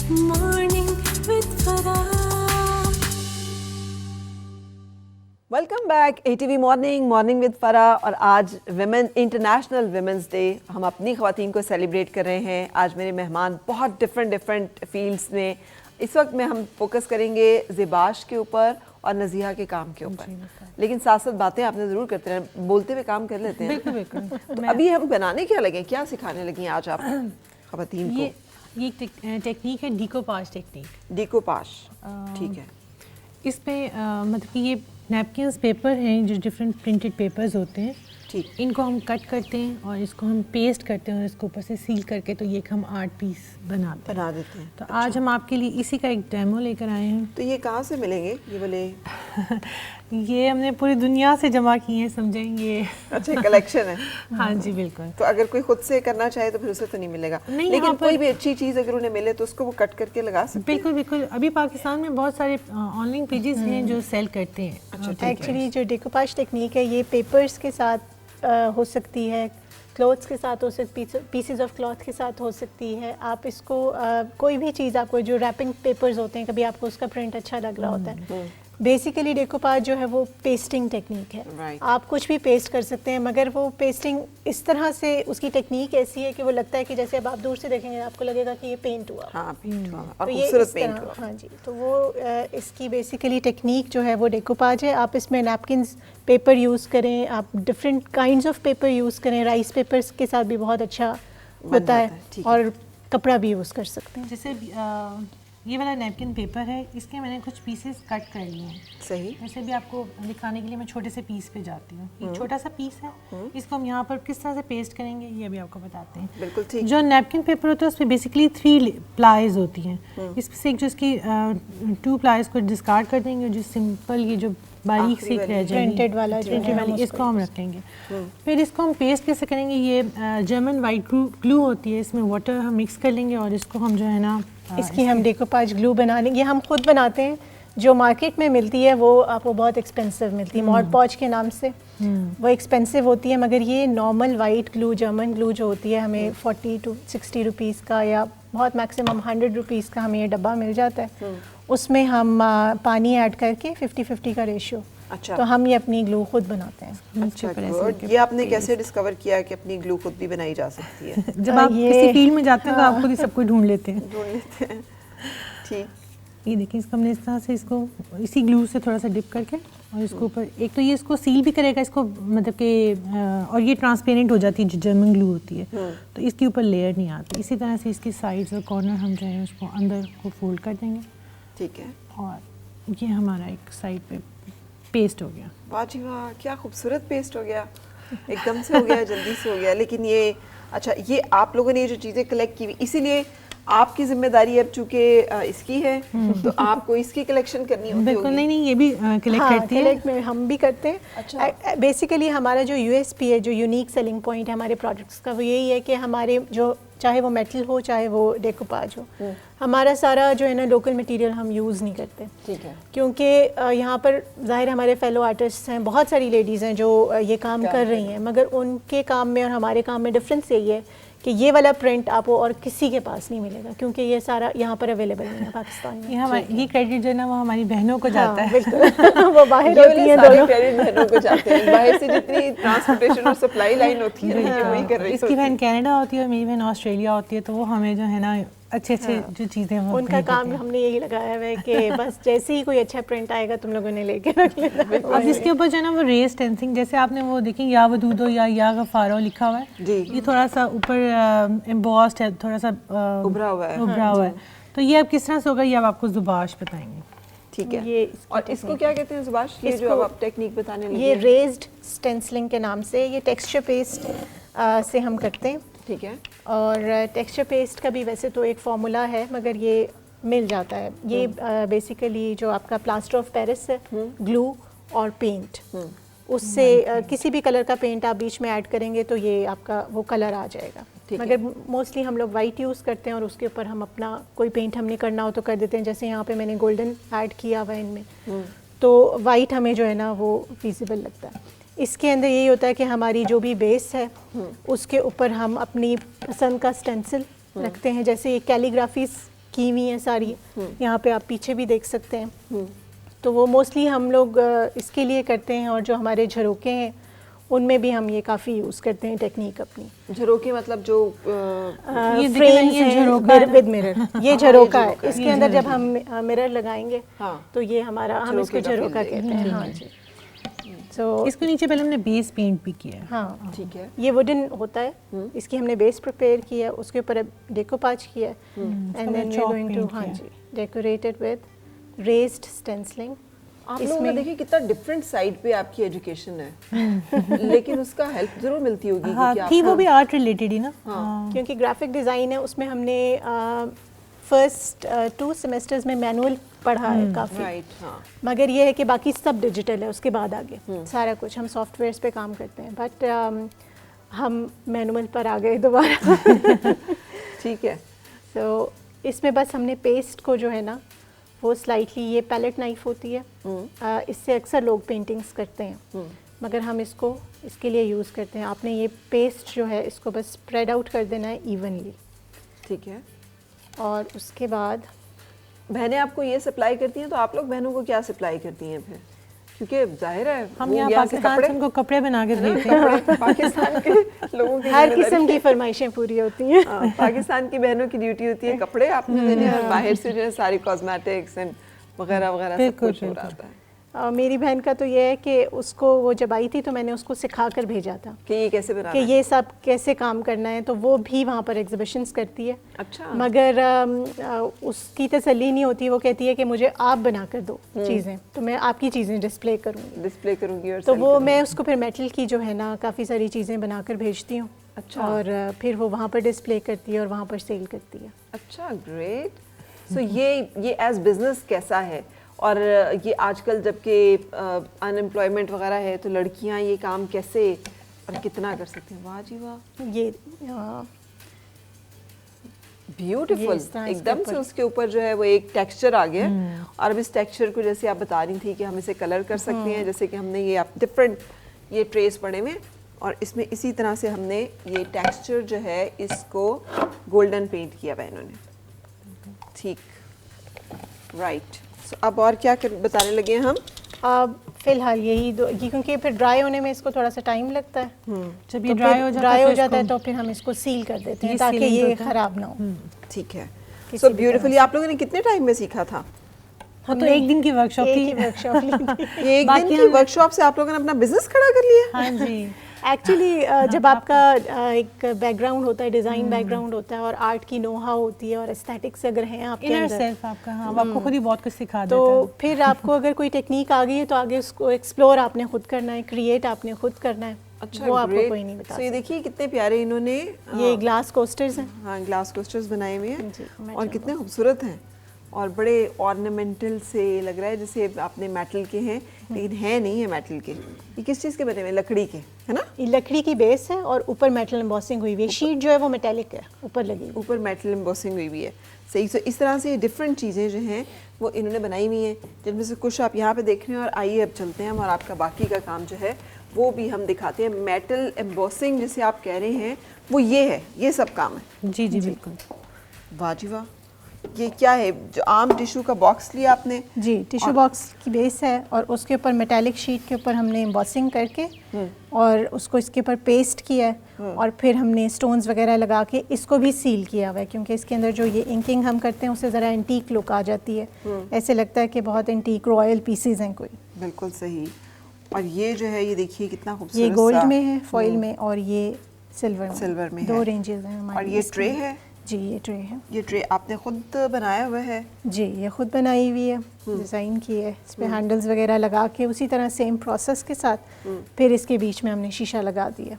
Morning with Farah. Welcome back ATV morning with फरा। और आज इंटरनेशनल विमेंस डे, हम अपनी ख़वातीन को सेलिब्रेट कर रहे हैं। आज मेरे मेहमान बहुत डिफरेंट फील्ड्स में, इस वक्त में हम फोकस करेंगे ज़िबाश के ऊपर और नज़िया के काम के ऊपर, लेकिन साथ साथ बातें आपने ज़रूर करते हैं, बोलते हुए काम कर लेते हैं। बिल्कुल। तो अभी हम बनाने क्या लगे, क्या सिखाने लगी हैं आज आप ख़वातीन को? ये टेक्निक है डिकोपाज टेक्निक। डिकोपाज, ठीक है। इस पे मतलब कि ये नैपकिन्स पेपर हैं जो डिफरेंट प्रिंटेड पेपर्स होते हैं, ठीक। इनको हम कट करते हैं और इसको हम पेस्ट करते हैं और इसको ऊपर से सील करके तो ये हम आर्ट पीस बना देते हैं। तो अच्छा। आज हम आपके लिए इसी का एक डेमो लेकर आए हैं। तो ये कहाँ से मिलेंगे ये वाले? ये हमने पूरी दुनिया से जमा किए हैं, समझेंगे। अच्छा, कलेक्शन है। हाँ जी बिल्कुल। तो अगर कोई खुद से करना चाहे तो फिर उसे तो नहीं मिलेगा, नहीं, लेकिन कोई भी अच्छी चीज़ अगर उन्हें मिले तो उसको वो कट करके लगा सकते हैं। बिल्कुल। अभी पाकिस्तान में बहुत सारे ऑनलाइन पेजेस हैं जो सेल करते हैं। अच्छा, एक्चुअली जो डिकोपाज टेक्निक है ये पेपर्स के साथ हो सकती है, क्लॉथ्स के साथ हो सकती है, पीसेस ऑफ क्लॉथ के साथ हो सकती है। आप इसको कोई भी चीज़, आपको जो रैपिंग पेपर्स होते हैं, कभी आपको उसका प्रिंट अच्छा लग रहा होता है। बेसिकली डेकोपाज जो है वो पेस्टिंग टेक्निक है। Right. आप कुछ भी पेस्ट कर सकते हैं, मगर वो पेस्टिंग इस तरह से, उसकी टेक्निक ऐसी है कि वो लगता है कि जैसे अब आप दूर से देखेंगे आपको लगेगा कि ये पेंट हुआ। हाँ, पेंट हुआ और तो ये खूबसूरत इस पेंट तरह, हुआ। हाँ जी। तो वो इसकी बेसिकली टेक्निक जो है वो डेकोपाज है। आप इसमें नैपकिन्स पेपर यूज़ करें, आप different kinds of paper use करें, राइस पेपर्स के साथ भी बहुत अच्छा होता है, ठीक है। और कपड़ा भी यूज़ कर सकते हैं। जैसे ये वाला नैपकिन पेपर है, इसके मैंने कुछ पीसेस कट कर लिए हैं। सही। वैसे भी आपको दिखाने के लिए मैं छोटे से पीस पे जाती हूँ। एक छोटा सा पीस है, इसको हम यहाँ पर किस तरह से पेस्ट करेंगे ये अभी आपको बताते हैं। बिल्कुल ठीक। जो नैपकिन पेपर होता है उसमें बेसिकली 3 प्लाईज होती हैं। इससे एक जो इसकी 2 प्लाईज को डिस्कार्ड कर देंगे, जो सिंपल ये जो बारीक सी रह जाएगी प्रिंटेड वाला जो प्रिंटेड है, वाली, हम इसको हम रखेंगे। फिर इसको हम पेस्ट कैसे करेंगे, ये जर्मन वाइट ग्लू होती है, इसमें वाटर हम मिक्स कर लेंगे और इसको हम जो है ना इसकी हम डेकोपाज ग्लू बना लेंगे। हम खुद बनाते हैं, जो मार्केट में मिलती है वो आपको बहुत एक्सपेंसिव मिलती है, मॉड पॉच के नाम से। वो एक्सपेंसिव होती है, मगर ये normal white glue, German glue जो होती है, हमें 40 to 60 रुपीज़ का या बहुत मैक्सिमम 100 रुपीज़ का हमें ये डब्बा मिल जाता है। उसमें हम पानी ऐड करके 50-50 का रेशियो, अच्छा। तो हम ये अपनी ग्लू खुद बनाते हैं। अच्छा, good। ये आपने कैसे डिस्कवर किया कि अपनी ग्लू खुद भी बनाई जा सकती है? जब आप किसी फील्ड में जाते हैं तो आप खुद ही सब कुछ ढूंढ लेते हैं। ढूंढ लेते हैं, ठीक। ये देखिए, इसको हमने इस तरह से इसको इसी ग्लू से थोड़ा सा डिप करके और इसको ऊपर, एक तो ये इसको सील भी करेगा इसको, मतलब कि और ये ट्रांसपेरेंट हो जाती है जो जर्मन ग्लू होती है, तो इसके ऊपर लेयर नहीं आती। इसी तरह से इसकी साइड्स और कॉर्नर हम जो है उसको अंदर को फोल्ड कर देंगे, ठीक है। और ये हमारा एक साइड पे पेस्ट हो गया। वाह जी वाह, क्या खूबसूरत पेस्ट हो गया, एकदम से हो गया, जल्दी से हो गया। लेकिन ये, अच्छा, ये आप लोगों ने ये जो चीज़ें कलेक्ट की हुई, इसीलिए आपकी जिम्मेदारी अब चूंकि इसकी है तो आपको इसकी कलेक्शन करनी होगी। बिल्कुल, नहीं, ये भी कलेक्ट हाँ, करती है। कलेक्ट में हम भी करते हैं। अच्छा। बेसिकली हमारा जो USP है, जो यूनिक सेलिंग पॉइंट है हमारे प्रोडक्ट्स का, वो यही है कि हमारे जो, चाहे वो मेटल हो चाहे वो डेकोपाज हो, हमारा सारा जो है ना लोकल मटेरियल हम यूज़ नहीं करते। ठीक है। क्योंकि यहाँ पर ज़ाहिर हमारे फेलो आर्टिस्ट हैं, बहुत सारी लेडीज़ हैं जो ये काम कर रही हैं, मगर उनके काम में और हमारे काम में डिफरेंस यही है कि ये वाला प्रिंट आपको और किसी के पास नहीं मिलेगा, क्योंकि ये सारा यहाँ पर अवेलेबल नहीं है पाकिस्तान में। ये क्रेडिट जो है ना वो हमारी बहनों को जाता है। बिल्कुल। वो बाहर ये होती हैं वाले सारे दोनों। क्रेडिट बहनों को जाते हैं, बाहर से जितनी ट्रांसपोर्टेशन और सप्लाई लाइन होती है ना, ये वही कर रही इसकी बहन कनाडा होती है और मेरी बहन ऑस्ट्रेलिया होती है, तो वो हमें जो है ना अच्छे जो चीज़ें वो उनका काम हमने यही लगाया हुआ है कि बस जैसे ही कोई अच्छा प्रिंट आएगा तुम लोगों ने लेके रख लेना। अब इसके ऊपर जो है ना वो रेस टेंसिंग, जैसे आपने वो देखी या वदूदो या गफारो लिखा हुआ है जी। ये थोड़ा सा ऊपर एम्बॉस्ड है, थोड़ा सा उभरा हुआ है। तो ये अब किस तरह से होगा ये अब आपको ज़ुबाश बताएंगे। ठीक है। ये और इसको क्या कहते हैं ज़ुबाश, ये जो अब आप टेक्निक बताने लगे? ये रेज्ड स्टेंसिलिंग के नाम से, ये टेक्सचर पेस्ट से हम करते हैं। ठीक है। और टेक्सचर पेस्ट का भी वैसे तो एक फार्मूला है, मगर ये मिल जाता है। ये बेसिकली जो आपका प्लास्टर ऑफ पेरिस है, ग्लू और पेंट, उससे किसी भी कलर का पेंट आप बीच में ऐड करेंगे तो ये आपका वो कलर आ जाएगा। मगर मोस्टली हम लोग वाइट यूज़ करते हैं और उसके ऊपर हम अपना कोई पेंट हमने करना हो तो कर देते हैं। जैसे यहाँ पे मैंने गोल्डन ऐड किया हुआ है इनमें, तो वाइट हमें जो है ना वो फिजिबल लगता है। इसके अंदर यही होता है कि हमारी जो भी बेस है उसके ऊपर हम अपनी पसंद का स्टेंसिल रखते हैं। जैसे ये कैलीग्राफी की हुई हैं सारी, यहाँ पे आप पीछे भी देख सकते हैं। तो वो मोस्टली हम लोग इसके लिए करते हैं, और जो हमारे झरोके हैं उनमें भी हम ये काफ़ी यूज़ करते हैं टेक्निक अपनी। झरोके मतलब जो ये दिख रहा है, फ्रेम्स ये हैं झरोका है। विद मिरर, ये झरोका है। झरोका है। इसके अंदर जब हम मिरर लगाएंगे हाँ। तो ये हमारा, हम इसको झरोके का झरोका feel कहते हैं। हाँ जी। तो इसको नीचे पहले हमने बेस पेंट भी किया है। हाँ ठीक है। ये वुडन होता है, इसकी हमने बेस प्रिपेयर किया है, उसके ऊपर डेकोपाच किया है, and then we are chalk going to, paint हाँ किया। जी, डेकोरेटेड विद रेज्ड स्टेंसिलिंग। आप लोगों ने देखिए कितना डिफरेंट साइड पे आपकी एजुकेशन है लेकिन उसका हेल्प जरूर मिलती होगी हाँ, कि थी आप वो भी आर्ट रिलेटेड ही ना। क्योंकि ग्राफिक डिज़ाइन है, उसमें हमने फर्स्ट 2 सेमेस्टर्स में मैनुअल पढ़ा है काफ़ी, राइट। हाँ मगर ये है कि बाकी सब डिजिटल है उसके बाद आगे सारा कुछ हम सॉफ्टवेयर्स पे काम करते हैं, बट हम मैनुअल पर आ गए दोबारा। ठीक है। तो इसमें बस हमने पेस्ट को जो है ना वो स्लाइटली, ये पैलेट नाइफ होती है, इससे अक्सर लोग पेंटिंग्स करते हैं, मगर हम इसको इसके लिए यूज़ करते हैं। आपने ये पेस्ट जो है इसको बस स्प्रेड आउट कर देना है इवनली, ठीक है। और उसके बाद बहनें आपको ये सप्लाई करती हैं, तो आप लोग बहनों को क्या सप्लाई करती हैं फिर? क्योंकि जाहिर है हम वो यहाँ यहाँ से पाकिस्तान से उनको कपड़े बना के देते हैं। कपड़े पाकिस्तान के लोगों की हर जिम्मेदारी किस्म की फरमाइशें पूरी होती हैं। हाँ, पाकिस्तान की बहनों की ड्यूटी होती है कपड़े आपने देने, और बाहर से जो है सारी कॉस्मेटिक्स एंड वगैरह वगैरह सब बिल्कुल, कुछ हो रहा बिल्कुल। था। मेरी बहन का तो ये है कि उसको, वो जब आई थी तो मैंने उसको सिखा कर भेजा था कि ये कैसे बनाना कि है। ये सब कैसे काम करना है, तो वो भी वहाँ पर एग्जिबिशंस करती है। अच्छा। मगर उसकी तसल्ली नहीं होती, वो कहती है कि मुझे आप बना कर दो चीज़ें, तो मैं आपकी चीज़ें डिस्प्ले करूँगी। डिस्प्ले करूंगी और तो sell वो करूंगी। मैं उसको फिर मेटल की जो है ना काफ़ी सारी चीज़ें बना कर भेजती हूँ। अच्छा। और फिर वो वहाँ पर डिस्प्ले करती है और वहाँ पर सेल करती है। अच्छा, ग्रेट। सो ये एज बिजनेस कैसा है? और ये आजकल जबकि अनएम्प्लॉयमेंट वगैरह है, तो लड़कियां ये काम कैसे और कितना कर सकती हैं? वाह जी वाह, ये ब्यूटीफुल। ये इस तरह इसके एकदम से ऊपर- उसके ऊपर जो है वो एक टेक्सचर आ गया। और अब इस टेक्सचर को जैसे आप बता रही थी कि हम इसे कलर कर सकते हैं, जैसे कि हमने ये आप डिफरेंट ये ट्रेस पड़े हुए, और इसमें इसी तरह से हमने ये टेक्सचर जो है इसको गोल्डन पेंट किया हुआ है इन्होंने। ठीक, राइट। सो अब और क्या बताने लगे हैं हम? अब फिलहाल यही दो, ये क्योंकि फिर ड्राई होने में इसको थोड़ा सा टाइम लगता है। जब तो ये ड्राई हो जाता है तो फिर हम इसको सील कर देते हैं ये ताकि sealing ये होता है। खराब ना हो। ठीक है। किसी सो भी ब्यूटीफुली। आप लोगों ने कितने टाइम में सीखा था? हाँ, तो एक दिन की वर्कशॉप एक थी। ही वर्कशॉप ली थी। ये एक बाकी दिन की हमने- वर्कशॉप से आप लोगों ने अपना बिजनेस खड़ा कर लिया? हाँ जी। एक्चुअली जब आपका एक बैकग्राउंड होता है, डिज़ाइन बैकग्राउंड होता है, और आर्ट की नोहा होती है, और एस्थेटिक्स अगर हैं आपके इनर अंदर, सेल्फ आपका, हाँ, वो आपको खुद ही बहुत कुछ सिखा देता तो है। फिर आपको अगर कोई टेक्निक आ गई है तो आगे उसको एक्सप्लोर आपने खुद करना है, क्रिएट आपने खुद करना है। अच्छा, वो आपको great. कोई नहीं बता So, ये देखिए कितने प्यारे इन्होंने ये ग्लास कोस्टर्स हैं। हाँ ग्लास कोस्टर्स बनाए हुए हैं, जी, और metal कितने खूबसूरत हैं, और बड़े ऑर्नामेंटल से लग रहा है, जैसे आपने मेटल के हैं लेकिन है नहीं है मेटल के। ये किस चीज़ के बने हुए? लकड़ी के, है ना? ये लकड़ी की बेस है और ऊपर मेटल एम्बॉसिंग हुई हुई है। शीट जो है वो मेटेलिक है, ऊपर लगी हुई। ऊपर मेटल एम्बॉसिंग हुई हुई है। सही। तो इस तरह से डिफरेंट चीज़ें जो हैं वो इन्होंने बनाई हुई हैं, जिनमें से कुछ आप यहाँ पे देख रहे हैं। और आइए अब चलते हैं हम और आपका बाकी का काम जो है वो भी हम दिखाते हैं। मेटल एम्बॉसिंग जिसे आप कह रहे हैं वो ये है, ये सब काम है। जी जी बिल्कुल। वाह जी वाह। ये क्या है? जो आम टिश्यू का बॉक्स लिया आपने? जी, टिश्यू बॉक्स की बेस है, और उसके ऊपर मेटालिक शीट के ऊपर हमने एम्बॉसिंग करके और उसको इसके ऊपर पेस्ट किया है, और फिर हमने स्टोन्स वगैरह लगा के इसको भी सील किया हुआ है, क्योंकि इसके अंदर जो ये इंकिंग हम करते हैं उससे ज़रा एंटीक लुक आ जाती है। ऐसे लगता है कि बहुत एंटीक रॉयल पीसीज हैं कोई। बिल्कुल सही। और ये जो है ये देखिए कितना खूबसूरत ये गोल्ड सा- में है, फॉइल में, और ये सिल्वर में। है। दो रेंजेस हैं हमारे। और ये इसमें। ट्रे है? जी, ये ट्रे है। ये ट्रे आपने खुद बनाया हुआ है? जी, ये खुद बनाई हुई है, डिज़ाइन की है। इस पे हैंडल्स वगैरह लगा के उसी तरह सेम प्रोसेस के साथ फिर इसके बीच में हमने शीशा लगा दिया।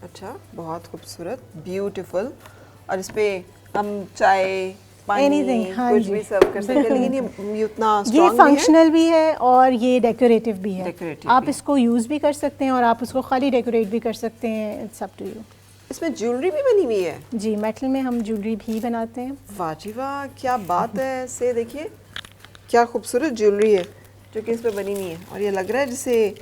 अच्छा, बहुत खूबसूरत, ब्यूटीफुल। और इस पे हम चाय, पानी, Anything, हाँ कुछ जी। भी सर्व कर सकते हैं। लेकिन ये उतना ये स्ट्रॉन्ग फंक्शनल भी है और ये डेकोरेटिव भी है। Decorative आप भी। इसको यूज़ भी कर सकते हैं और आप उसको खाली डेकोरेट भी कर सकते हैं। It's up to you. इसमें ज्वेलरी भी बनी हुई है? जी, मेटल में हम ज्वेलरी भी बनाते हैं। वाह जी वाह, क्या बात है। से देखिए क्या खूबसूरत ज्वेलरी है जो कि इस पे बनी हुई है। और ये लग रहा है जैसे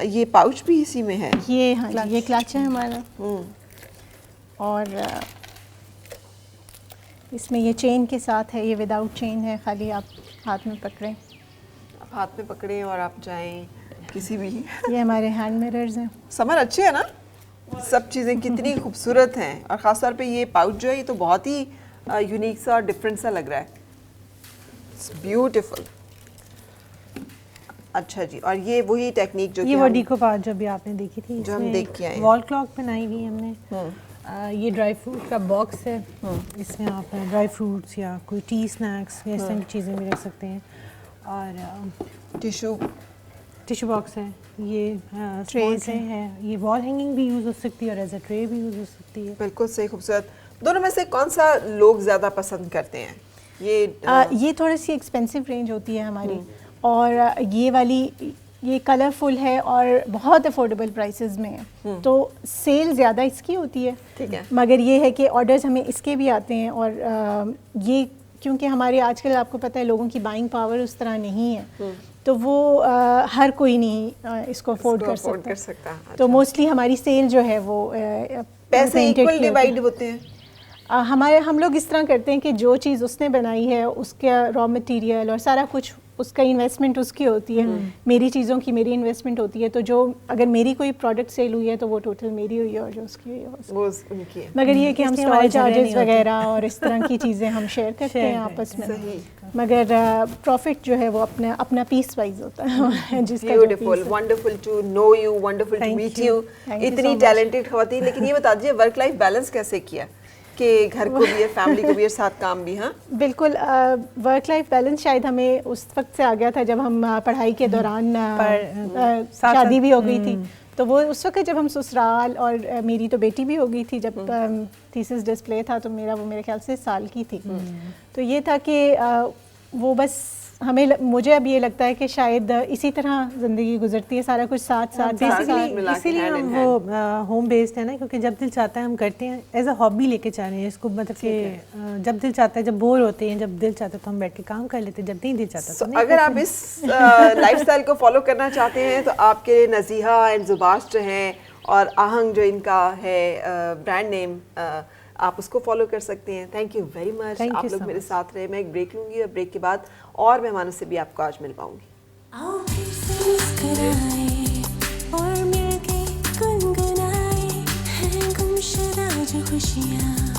ये पाउच भी इसी में है। ये हाँ जी, ये क्लच है हमारा। और इसमें ये चेन के साथ है, ये विदाउट चेन है, खाली आप हाथ में पकड़ें। आप हाथ में पकड़ें और आप जाएं किसी भी। ये हमारे हैंड मिरर्स हैं। समर अच्छे है ना, सब चीज़ें कितनी खूबसूरत हैं और ख़ास तौर पे ये पाउच जो है ये तो बहुत ही यूनिक सा और डिफरेंट सा लग रहा है। It's beautiful. अच्छा जी, और ये वही टेक्निक जो ये वो डीकोपाज जो भी आपने देखी थी, जो हम देख के आए हैं। वॉल क्लॉक बनाई हुई हमने। ये ड्राई फ्रूट का बॉक्स है, इसमें आप ड्राई फ्रूट्स या कोई टी स्नैक्स या इस तरह की चीज़ें भी रख सकते हैं। और टिश्यू बॉक्स है, ये ट्रे है, ये वॉल हैंगिंग भी यूज़ हो सकती है और एज अ ट्रे भी यूज़ हो सकती है। बिल्कुल सही, खूबसूरत। दोनों में से कौन सा लोग ज़्यादा पसंद करते हैं? ये थोड़ी सी एक्सपेंसिव रेंज होती है हमारी, और ये वाली ये कलरफुल है और बहुत अफोर्डेबल प्राइसेस में है, तो सेल ज़्यादा इसकी होती है। ठीक है। मगर ये है कि ऑर्डर्स हमें इसके भी आते हैं, और ये क्योंकि हमारे आजकल आपको पता है लोगों की बाइंग पावर उस तरह नहीं है, तो वो हर कोई नहीं इसको अफोर्ड कर सकता। अच्छा। तो मोस्टली हमारी सेल जो है वो पैसे इक्वल डिवाइड होते हैं। हम लोग इस तरह करते हैं कि जो चीज़ उसने बनाई है उसका रॉ मटेरियल और सारा कुछ उसका इन्वेस्टमेंट उसकी होती है, मेरी चीज़ों की मेरी इन्वेस्टमेंट होती है, तो जो अगर मेरी कोई प्रोडक्ट सेल हुई है तो वो टोटल मेरी हुई है और जो उसकी हुई है वो उनकी है। मगर ये कि हम इसलिए स्टॉल हमारे झगड़े चार्जेस नहीं होते। वगैरह और इस तरह की चीज़ें हम शेयर करते हैं आपस में। सही। मगर प्रॉफिट जो है वो अपना पीस वाइज होता है जिसका जो ब्यूटीफुल, piece है। Wonderful to know you, wonderful to Thank meet you. You. Thank you इतनी so टैलेंटेड खवातीन। लेकिन ये बता दीजिए वर्क लाइफ बैलेंस कैसे किया कि घर को भी है, फैमिली को भी है, साथ काम भी? हाँ बिल्कुल, वर्क लाइफ बैलेंस शायद हमें उस वक्त से आ गया था जब हम पढ़ाई के दौरान शादी भी हो गई थी, तो वो उस वक्त जब हम ससुराल, और मेरी तो बेटी भी हो गई थी जब थीसिस डिस्प्ले था, तो मेरे ख्याल से साल की थी। तो ये था कि वो बस मुझे अब ये लगता है कि शायद इसी तरह ज़िंदगी गुजरती है, सारा कुछ साथ साथ मिला के इसीलिए hand हम in वो होम बेस्ड है ना, क्योंकि जब दिल चाहता है हम करते हैं, एज अ हॉबी लेके जा रहे हैं इसको। मतलब कि जब दिल चाहता है, जब बोर होते हैं, जब दिल चाहता है तो हम बैठ के काम कर लेते हैं, जब नहीं दिल चाहता तो नहीं अगर करते आप इस लाइफस्टाइल को फॉलो करना चाहते हैं तो आपके नज़ीहा एंड जुबाश जो हैं और आहंग जो इनका है ब्रांड नेम, आप उसको फॉलो कर सकते हैं। Thank you very much. Thank आप you लोग so मेरे much. साथ रहे। मैं एक ब्रेक लूँगी और ब्रेक के बाद और मेहमानों से भी आपको आज मिल पाऊँगी। आओ फिर से मुस्कुराए और मिलके गुनगुनाए हैं गुमशुदा जो खुशियाँ।